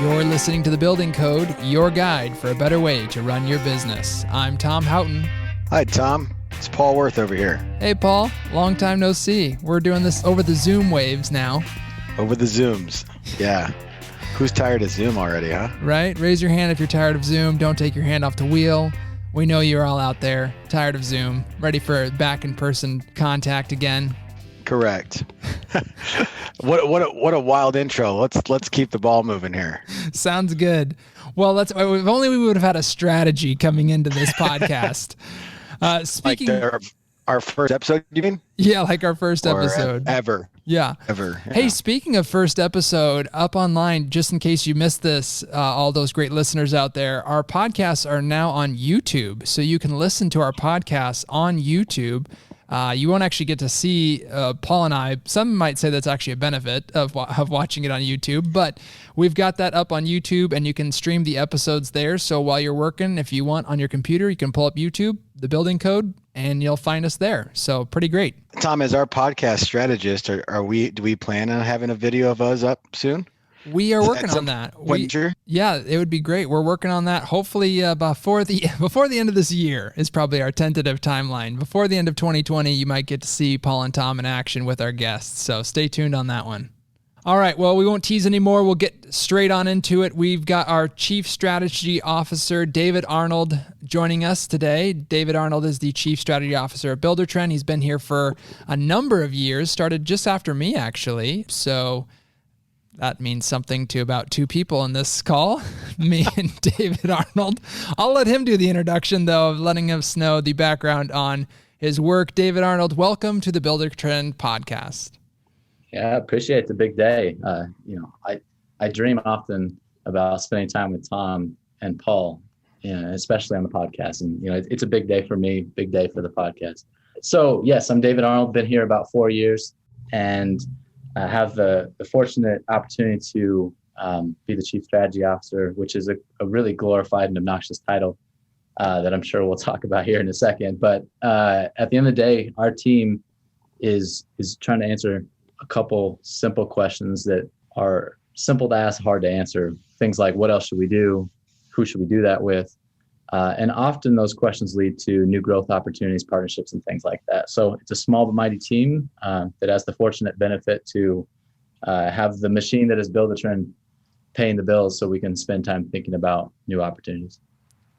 You're listening to The Building Code, your guide for a better way to run your business. I'm Tom Houghton. Hi, Tom. It's Paul Worth over here. Hey, Paul. Long time no see. We're doing this over the Zoom waves now. Over the Zooms. Yeah. Who's tired of Zoom already, huh? Right? Raise your hand if you're tired of Zoom. Don't take your hand off the wheel. We know you're all out there, tired of Zoom, ready for back-in-person contact again. Correct. What a wild intro. Let's keep the ball moving here. Sounds good. Well, if only we would have had a strategy coming into this podcast. Speaking like our first episode, you mean? Yeah, like our first episode. Ever. Yeah. Ever. Yeah. Hey, speaking of first episode, up online, just in case you missed this, all those great listeners out there, our podcasts are now on YouTube. So you can listen to our podcasts on YouTube. You won't actually get to see Paul and I. Some might say that's actually a benefit of watching it on YouTube, but we've got that up on YouTube and you can stream the episodes there. So while you're working, if you want on your computer, you can pull up YouTube, The Building Code, and you'll find us there. So pretty great. Tom, as our podcast strategist, do we plan on having a video of us up soon? We are working on that. Yeah, it would be great. We're working on that. Hopefully, before the end of this year is probably our tentative timeline. Before the end of 2020, you might get to see Paul and Tom in action with our guests. So stay tuned on that one. All right. Well, we won't tease anymore. We'll get straight on into it. We've got our Chief Strategy Officer, David Arnold, joining us today. David Arnold is the Chief Strategy Officer at Buildertrend. He's been here for a number of years, started just after me, actually. So that means something to about two people in this call, me and David Arnold. I'll let him do the introduction, though, of letting us know the background on his work. David Arnold, welcome to the Buildertrend podcast. Yeah, I appreciate the big day. I dream often about spending time with Tom and Paul, especially on the podcast. And, it's a big day for me, big day for the podcast. So, yes, I'm David Arnold, been here about 4 years, and I have the fortunate opportunity to be the Chief Strategy Officer, which is a really glorified and obnoxious title that I'm sure we'll talk about here in a second. But at the end of the day, our team is trying to answer a couple simple questions that are simple to ask, hard to answer. Things like, what else should we do? Who should we do that with? And often those questions lead to new growth opportunities, partnerships, and things like that. So it's a small but mighty team that has the fortunate benefit to have the machine that is Buildertrend paying the bills so we can spend time thinking about new opportunities.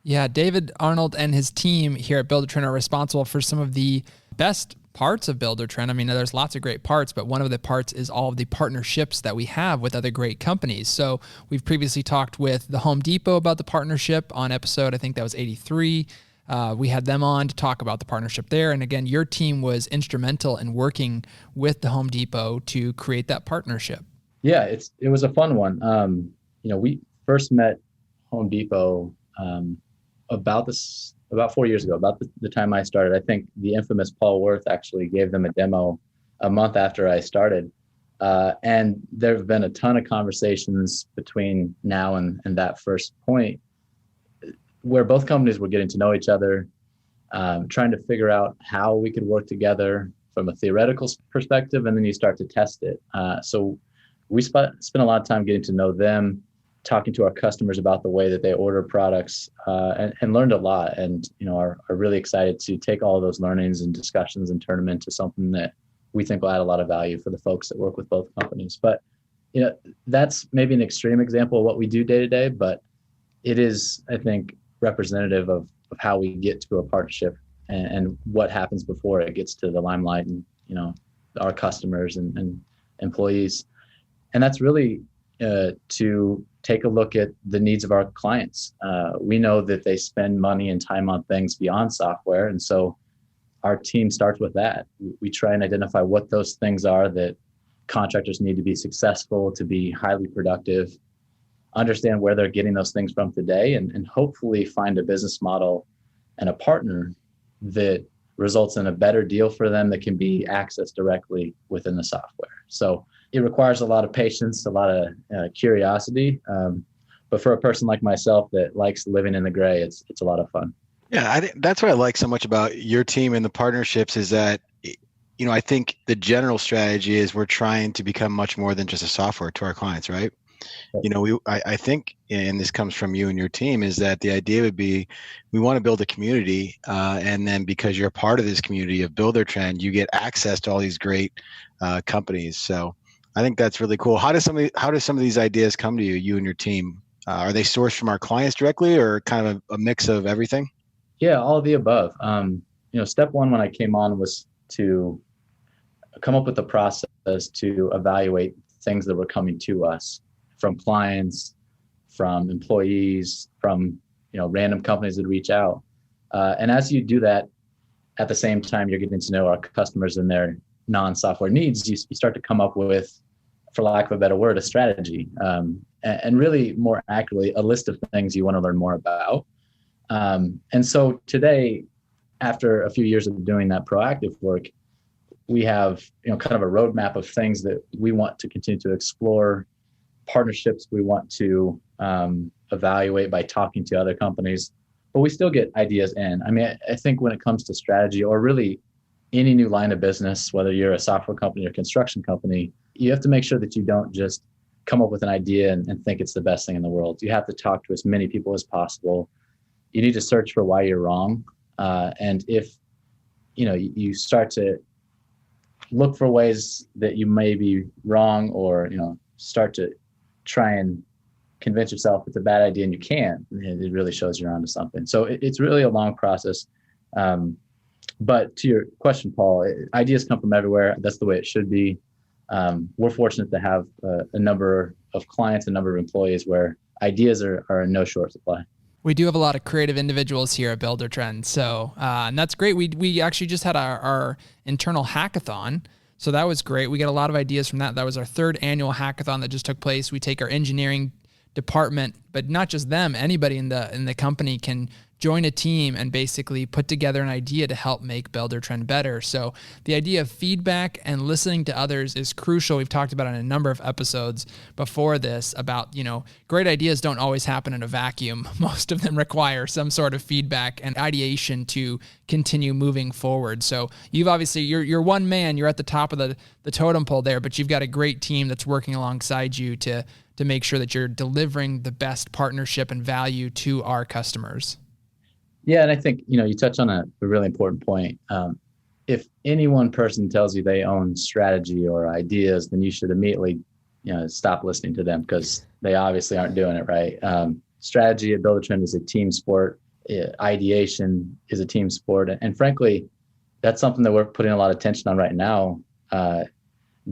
Yeah, David Arnold and his team here at Buildertrend are responsible for some of the best parts of Buildertrend. I mean, there's lots of great parts, but one of the parts is all of the partnerships that we have with other great companies. So we've previously talked with the Home Depot about the partnership on episode, I think that was 83. We had them on to talk about the partnership there. And again, your team was instrumental in working with the Home Depot to create that partnership. Yeah, it was a fun one. We first met Home Depot about 4 years ago, about the time I started. I think the infamous Paul Worth actually gave them a demo a month after I started. And there have been a ton of conversations between now and that first point where both companies were getting to know each other, trying to figure out how we could work together from a theoretical perspective, and then you start to test it. So we spent a lot of time getting to know them, talking to our customers about the way that they order products, and learned a lot, and are really excited to take all of those learnings and discussions and turn them into something that we think will add a lot of value for the folks that work with both companies. But that's maybe an extreme example of what we do day to day, but it is, I think, representative of how we get to a partnership and what happens before it gets to the limelight and our customers and employees. And that's really to take a look at the needs of our clients. We know that they spend money and time on things beyond software. And so our team starts with that. We try and identify what those things are that contractors need to be successful, to be highly productive, understand where they're getting those things from today, and hopefully find a business model and a partner that results in a better deal for them that can be accessed directly within the software. So it requires a lot of patience, a lot of curiosity. But for a person like myself that likes living in the gray, it's a lot of fun. Yeah, I think that's what I like so much about your team and the partnerships is that, I think the general strategy is we're trying to become much more than just a software to our clients, right? I think, and this comes from you and your team, is that the idea would be we want to build a community, and then because you're part of this community of Buildertrend, you get access to all these great companies. So I think that's really cool. How do some of these ideas come to you and your team? Are they sourced from our clients directly, or kind of a mix of everything? Yeah, all of the above. Step one when I came on was to come up with a process to evaluate things that were coming to us from clients, from employees, from random companies that reach out. And as you do that, at the same time you're getting to know our customers and their non-software needs, you start to come up with, for lack of a better word, a strategy, and really more accurately, a list of things you want to learn more about. And so today, after a few years of doing that proactive work, we have kind of a roadmap of things that we want to continue to explore, partnerships we want to evaluate by talking to other companies, but we still get ideas in. I mean, I think when it comes to strategy, or really any new line of business, whether you're a software company or construction company, you have to make sure that you don't just come up with an idea and think it's the best thing in the world. You have to talk to as many people as possible. You need to search for why you're wrong. And if you start to look for ways that you may be wrong, or start to try and convince yourself it's a bad idea and you can't, it really shows you're onto something. So it's really a long process. But to your question, Paul, ideas come from everywhere. That's the way it should be. We're fortunate to have a number of clients, a number of employees where ideas are in no short supply. We do have a lot of creative individuals here at Buildertrend, so and that's great. We actually just had our internal hackathon, so that was great. We got a lot of ideas from that. That was our 3rd annual hackathon that just took place. We take our engineering department, but not just them. Anybody in the company can join a team and basically put together an idea to help make Buildertrend better. So the idea of feedback and listening to others is crucial. We've talked about it in a number of episodes before this about, great ideas don't always happen in a vacuum. Most of them require some sort of feedback and ideation to continue moving forward. So you've obviously, you're one man, you're at the top of the totem pole there, but you've got a great team that's working alongside you to make sure that you're delivering the best partnership and value to our customers. Yeah, and I think, you touch on a really important point. If any one person tells you they own strategy or ideas, then you should immediately, stop listening to them, because they obviously aren't doing it right. Strategy at Buildertrend is a team sport. Ideation is a team sport. And frankly, that's something that we're putting a lot of attention on right now,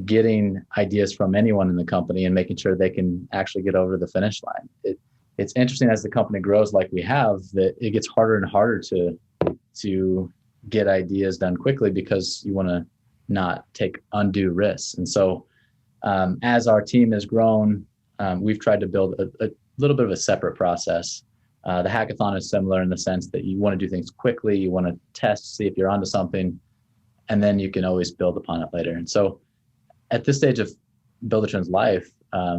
getting ideas from anyone in the company and making sure they can actually get over the finish line. It's interesting, as the company grows like we have, that it gets harder and harder to get ideas done quickly, because you want to not take undue risks. And so as our team has grown, we've tried to build a little bit of a separate process. The hackathon is similar in the sense that you want to do things quickly. You want to test, see if you're onto something, and then you can always build upon it later. And so at this stage of Buildertrend's life,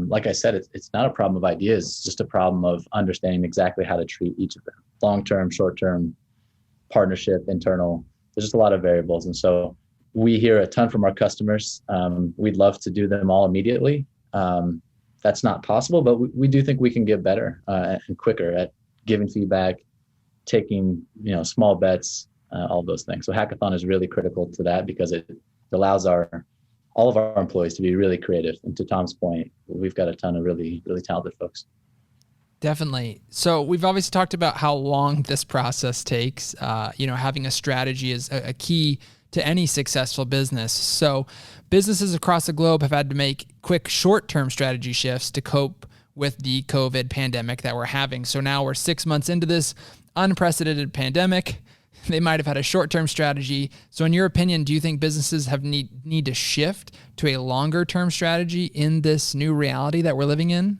like I said, it's not a problem of ideas. It's just a problem of understanding exactly how to treat each of them. Long-term, short-term, partnership, internal. There's just a lot of variables. And so we hear a ton from our customers. We'd love to do them all immediately. That's not possible, but we do think we can get better and quicker at giving feedback, taking small bets, all those things. So hackathon is really critical to that, because it allows all of our employees to be really creative. And to Tom's point, we've got a ton of really, really talented folks. Definitely. So we've obviously talked about how long this process takes. Having a strategy is a key to any successful business. So businesses across the globe have had to make quick short-term strategy shifts to cope with the COVID pandemic that we're having. So now we're 6 months into this unprecedented pandemic. They might have had a short-term strategy. So in your opinion, do you think businesses need to shift to a longer-term strategy in this new reality that we're living in?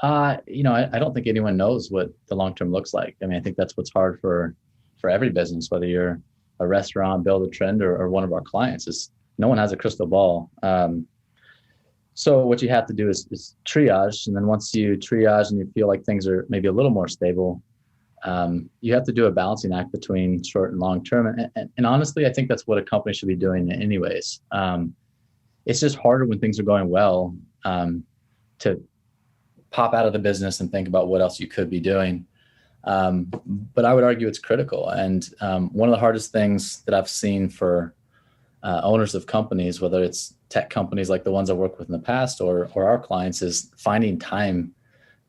I don't think anyone knows what the long-term looks like. I mean, I think that's what's hard for every business, whether you're a restaurant, Buildertrend, or one of our clients, is no one has a crystal ball. So what you have to do is triage. And then once you triage and you feel like things are maybe a little more stable, you have to do a balancing act between short and long term. And honestly, I think that's what a company should be doing anyways. It's just harder when things are going well to pop out of the business and think about what else you could be doing. But I would argue it's critical. And one of the hardest things that I've seen for owners of companies, whether it's tech companies like the ones I worked with in the past or our clients, is finding time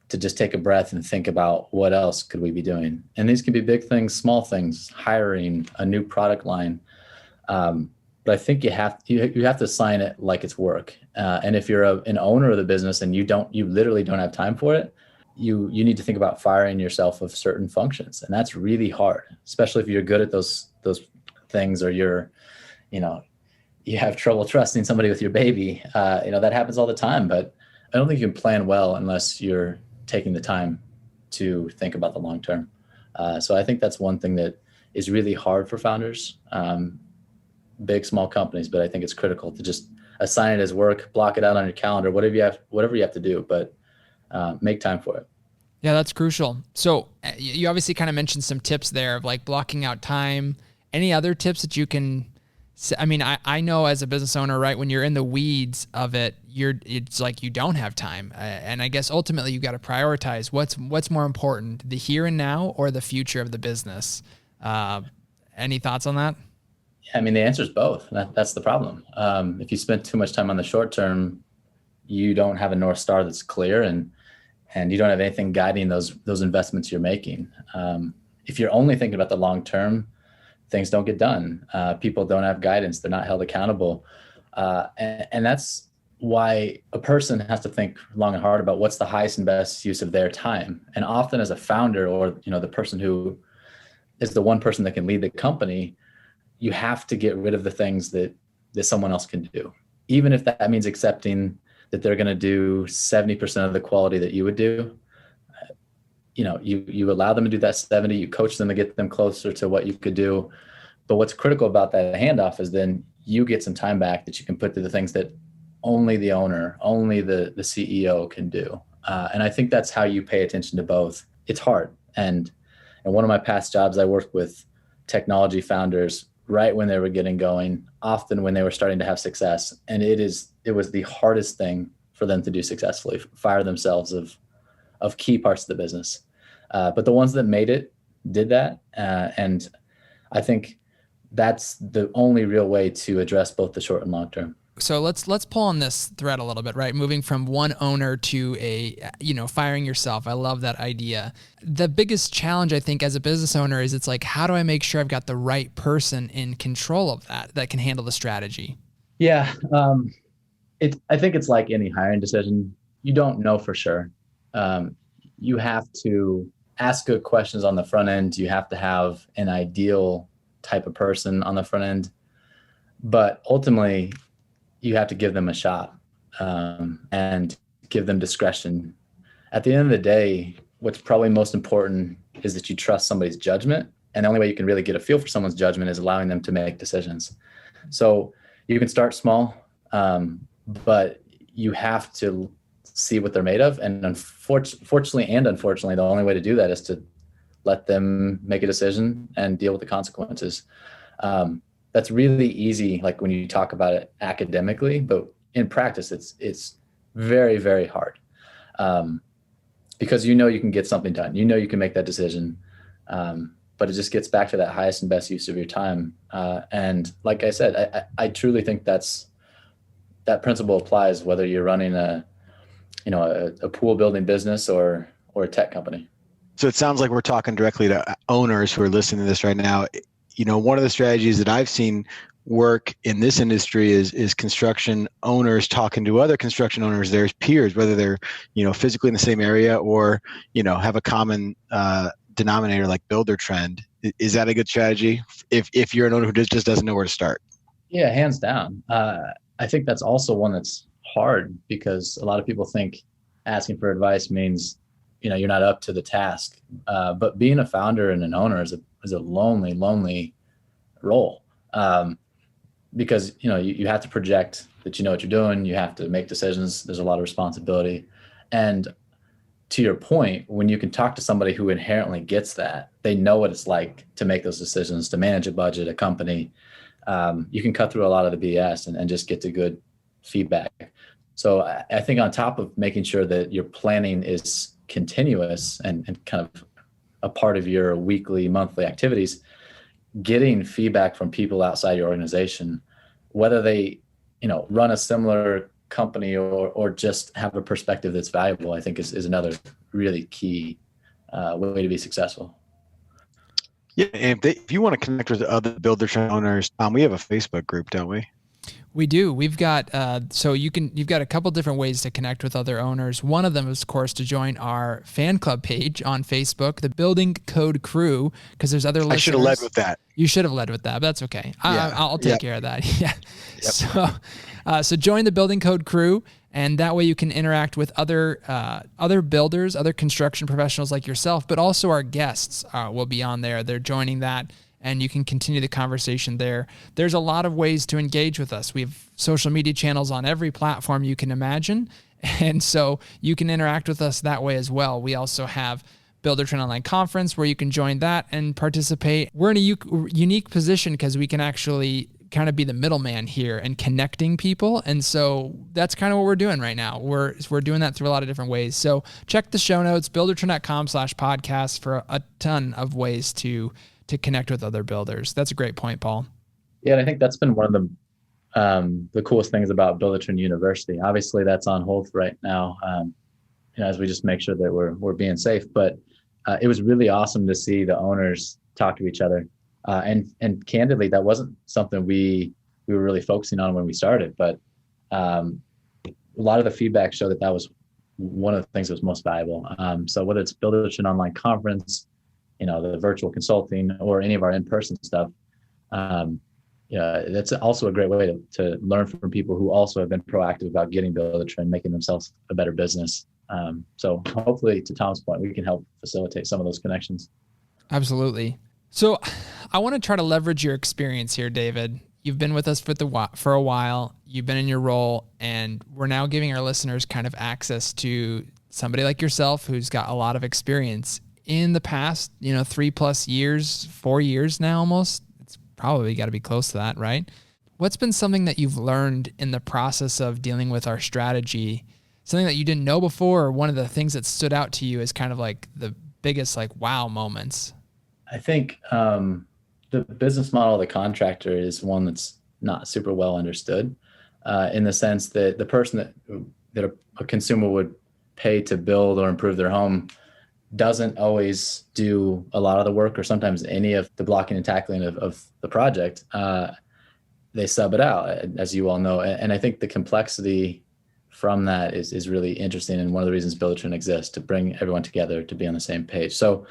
to just take a breath and think about what else could we be doing. And these can be big things, small things, hiring a new product line. But I think you have to assign it like it's work. And if you're an owner of the business and you literally don't have time for it, you need to think about firing yourself of certain functions. And that's really hard, especially if you're good at those things, or you have trouble trusting somebody with your baby. That happens all the time, but I don't think you can plan well unless you're taking the time to think about the long term. So I think that's one thing that is really hard for founders, big, small companies, but I think it's critical to just assign it as work, block it out on your calendar, whatever you have to do, but make time for it. Yeah, that's crucial. So you obviously kind of mentioned some tips there of like blocking out time. Any other tips that you can, I mean, I know as a business owner, right, when you're in the weeds of it, it's like you don't have time. And I guess ultimately you've got to prioritize what's more important, the here and now or the future of the business. Any thoughts on that? I mean, the answer is both. That's the problem. If you spend too much time on the short term, you don't have a North Star that's clear, and you don't have anything guiding those investments you're making. If you're only thinking about the long term, things don't get done. People don't have guidance. They're not held accountable. And that's why a person has to think long and hard about what's the highest and best use of their time. And often as a founder, or the person who is the one person that can lead the company, you have to get rid of the things that someone else can do, even if that means accepting that they're going to do 70% of the quality that you would do. You allow them to do that 70, you coach them to get them closer to what you could do. But what's critical about that handoff is then you get some time back that you can put to the things that only the owner, only the CEO can do. And I think that's how you pay attention to both. It's hard. And one of my past jobs, I worked with technology founders right when they were getting going, often when they were starting to have success. And it was the hardest thing for them to do successfully, fire themselves of key parts of the business. But the ones that made it did that. And I think that's the only real way to address both the short and long term. So let's pull on this thread a little bit, right? Moving from one owner to firing yourself. I love that idea. The biggest challenge, I think, as a business owner is it's like, how do I make sure I've got the right person in control of that can handle the strategy? Yeah. I think it's like any hiring decision. You don't know for sure. You have to ask good questions on the front end. You have to have an ideal type of person on the front end, but ultimately you have to give them a shot, and give them discretion. At the end of the day, what's probably most important is that you trust somebody's judgment. And the only way you can really get a feel for someone's judgment is allowing them to make decisions. So you can start small, but you have to see what they're made of. And fortunately and unfortunately, the only way to do that is to let them make a decision and deal with the consequences. That's really easy, like when you talk about it academically, but in practice, it's very, very hard, because you can get something done. You can make that decision, but it just gets back to that highest and best use of your time. And like I said, I truly think that principle applies whether you're running a pool building business or a tech company. So it sounds like we're talking directly to owners who are listening to this right now. One of the strategies that I've seen work in this industry is construction owners talking to other construction owners, their peers, whether they're, physically in the same area or, have a common denominator like Buildertrend. Is that a good strategy if you're an owner who just doesn't know where to start? Yeah, hands down. I think that's also one that's hard because a lot of people think asking for advice means, you're not up to the task. But being a founder and an owner is a lonely role, because you have to project that you know what you're doing. You have to make decisions. There's a lot of responsibility. And to your point, when you can talk to somebody who inherently gets that, they know what it's like to make those decisions, to manage a budget, a company, you can cut through a lot of the BS and just get to good feedback. So I think on top of making sure that your planning is continuous and kind of a part of your weekly, monthly activities, getting feedback from people outside your organization, whether they, run a similar company or just have a perspective that's valuable, I think is another really key way to be successful. Yeah, if you want to connect with other Buildertrend owners, we have a Facebook group, don't we? We do. We've got you've got a couple different ways to connect with other owners. One of them is, of course, to join our fan club page on Facebook, the Building Code Crew, because there's other listeners. I should have led with that. You should have led with that, but that's okay. Yeah. I'll take care of that. Yeah. Yep. So join the Building Code Crew, and that way you can interact with other builders, other construction professionals like yourself, but also our guests will be on there. They're joining that, and you can continue the conversation there. There's a lot of ways to engage with us. We have social media channels on every platform you can imagine, and so you can interact with us that way as well. We also have Buildertrend Online Conference where you can join that and participate. We're in a unique position because we can actually kind of be the middleman here and connecting people. And so that's kind of what we're doing right now. We're doing that through a lot of different ways. So check the show notes, buildertrend.com/podcast for a ton of ways to connect with other builders. That's a great point, Paul. Yeah, and I think that's been one of the coolest things about Buildertrend University. Obviously, that's on hold right now, as we just make sure that we're being safe. But it was really awesome to see the owners talk to each other. And candidly, that wasn't something we were really focusing on when we started. But a lot of the feedback showed that was one of the things that was most valuable. So whether it's Buildertrend Online Conference, the virtual consulting, or any of our in-person stuff, that's also a great way to learn from people who also have been proactive about getting Buildertrend, making themselves a better business. So hopefully, to Tom's point, we can help facilitate some of those connections. Absolutely. So I want to try to leverage your experience here, David. You've been with us for a while. You've been in your role, and we're now giving our listeners kind of access to somebody like yourself who's got a lot of experience in the past, 3+ years, 4 years now almost. It's probably got to be close to that, right? What's been something that you've learned in the process of dealing with our strategy, something that you didn't know before, or one of the things that stood out to you as kind of like the biggest wow moments? I think the business model of the contractor is one that's not super well understood, in the sense that the person that a consumer would pay to build or improve their home doesn't always do a lot of the work, or sometimes any of the blocking and tackling of the project. They sub it out, as you all know. And I think the complexity from that is really interesting, and one of the reasons Buildertrend exists, to bring everyone together to be on the same page. So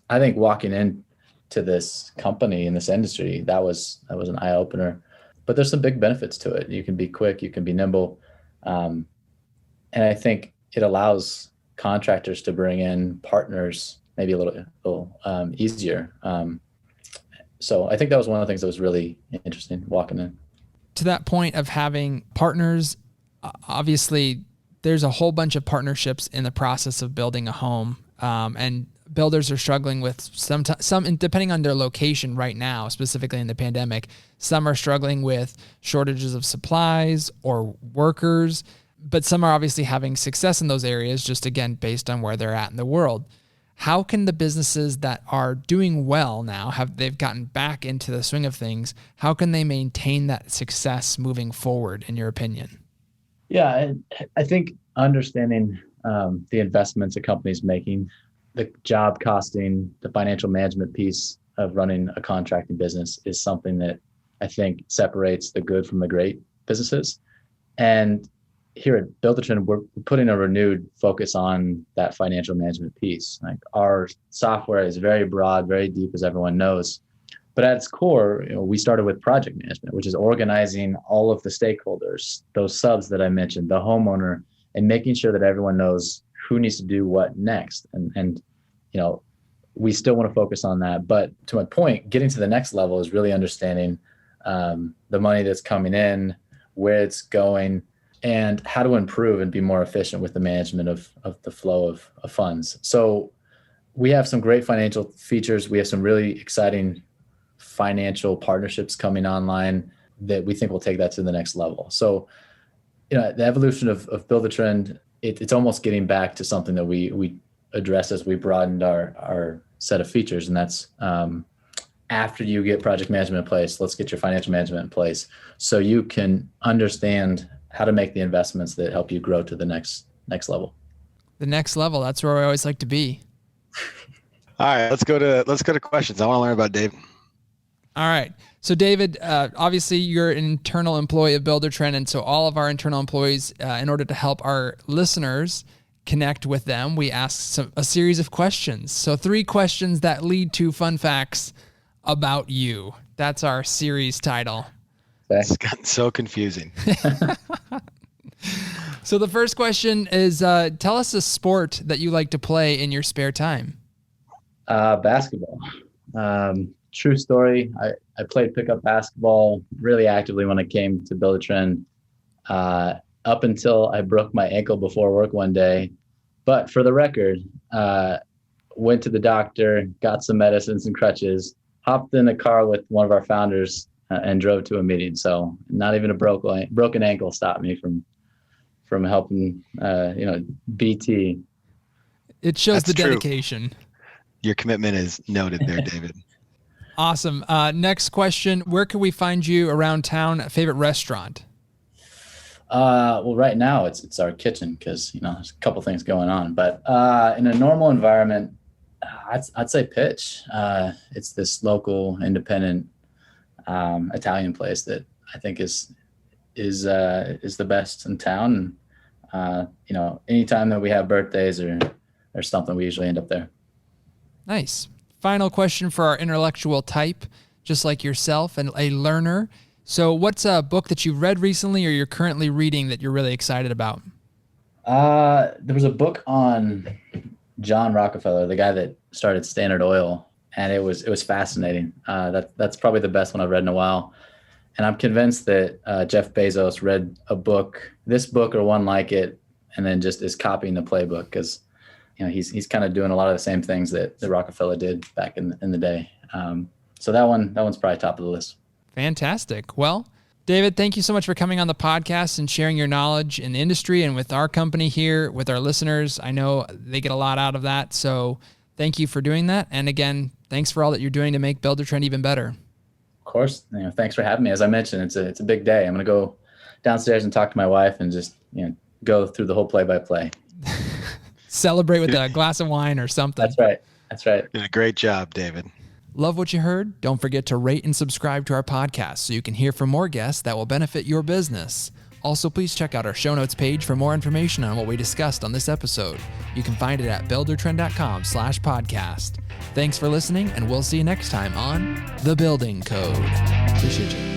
I think walking into this company in this industry, that was an eye opener. But there's some big benefits to it. You can be quick, you can be nimble, and I think it allows contractors to bring in partners maybe a little easier. So I think that was one of the things that was really interesting walking in. To that point of having partners, obviously there's a whole bunch of partnerships in the process of building a home, and builders are struggling with some, depending on their location right now, specifically in the pandemic. Some are struggling with shortages of supplies or workers, but some are obviously having success in those areas, just again, based on where they're at in the world. How can the businesses that are doing well now, they've gotten back into the swing of things, how can they maintain that success moving forward, in your opinion? Yeah, I think understanding the investments a company's making, the job costing, the financial management piece of running a contracting business is something that I think separates the good from the great businesses. And here at Buildertrend, we're putting a renewed focus on that financial management piece. Like, our software is very broad, very deep, as everyone knows. But at its core, we started with project management, which is organizing all of the stakeholders, those subs that I mentioned, the homeowner, and making sure that everyone knows who needs to do what next. And we still want to focus on that. But to my point, getting to the next level is really understanding the money that's coming in, where it's going, and how to improve and be more efficient with the management of the flow of funds. So we have some great financial features. We have some really exciting financial partnerships coming online that we think will take that to the next level. So the evolution of Buildertrend, it's almost getting back to something that we addressed as we broadened our set of features. And that's after you get project management in place, let's get your financial management in place so you can understand how to make the investments that help you grow to the next level. The next level, that's where I always like to be. All right, let's go to questions. I want to learn about Dave. All right. So David, obviously you're an internal employee of Buildertrend, and so all of our internal employees, in order to help our listeners connect with them, we ask a series of questions. So 3 questions that lead to fun facts about you. That's our series title. It's gotten so confusing. So the first question is, tell us a sport that you like to play in your spare time. Basketball. True story. I played pickup basketball really actively when I came to Buildertrend, up until I broke my ankle before work one day. But for the record, went to the doctor, got some medicines and crutches, hopped in a car with one of our founders, and drove to a meeting. So not even a broken ankle stopped me from helping, BT. It shows That's the dedication. True. Your commitment is noted there, David. Awesome. Next question. Where can we find you around town? Favorite restaurant? Well, right now it's our kitchen because, there's a couple things going on, but in a normal environment, I'd say Pitch. It's this local independent Italian place that I think is the best in town. And, anytime that we have birthdays or something, we usually end up there. Nice. Final question for our intellectual type, just like yourself and a learner. So what's a book that you've read recently or you're currently reading that you're really excited about? There was a book on John Rockefeller, the guy that started Standard Oil, and it was fascinating. That's probably the best one I've read in a while. And I'm convinced that Jeff Bezos read this book or one like it, and then just is copying the playbook because he's kind of doing a lot of the same things that Rockefeller did back in the day. So that one's probably top of the list. Fantastic. Well, David, thank you so much for coming on the podcast and sharing your knowledge in the industry and with our company here, with our listeners. I know they get a lot out of that. So thank you for doing that. And again, thanks for all that you're doing to make Buildertrend even better. Of course. Thanks for having me. As I mentioned, it's a big day. I'm going to go downstairs and talk to my wife and just, go through the whole play-by-play. Celebrate with a glass of wine or something. That's right. Did a great job, David. Love what you heard? Don't forget to rate and subscribe to our podcast so you can hear from more guests that will benefit your business. Also, please check out our show notes page for more information on what we discussed on this episode. You can find it at buildertrend.com/podcast. Thanks for listening, and we'll see you next time on The Building Code. Appreciate you.